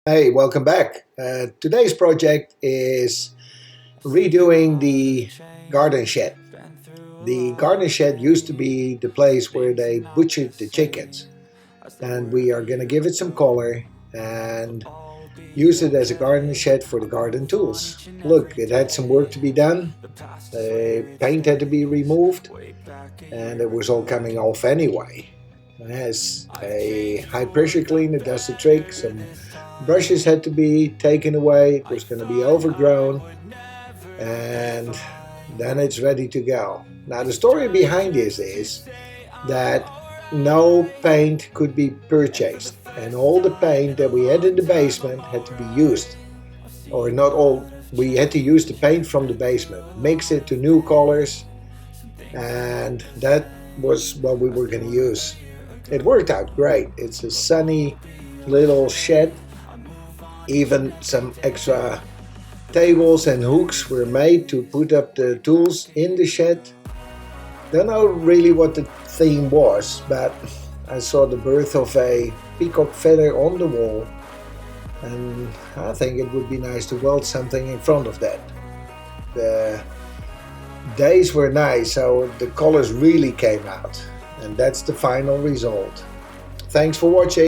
Hey, welcome back. Today's project is redoing the garden shed. The garden shed used to be the place where they butchered the chickens, and we are going to give it some color and use it as a garden shed for the garden tools. Look, it had some work to be done. The paint had to be removed, and it was all coming off anyway. It has a high pressure cleaner, does the trick. Some brushes had to be taken away. It was going to be overgrown, and then it's ready to go. Now, the story behind this is that no paint could be purchased, and all the paint that we had in the basement had to be used. Or not all, we had to use the paint from the basement, mix it to new colors, and that was what we were going to use. It worked out great. It's a sunny little shed. Even some extra tables and hooks were made to put up the tools in the shed. Don't know really what the theme was, but I saw the birth of a peacock feather on the wall, and I think it would be nice to weld something in front of that. The days were nice, so the colors really came out, and that's the final result. Thanks for watching.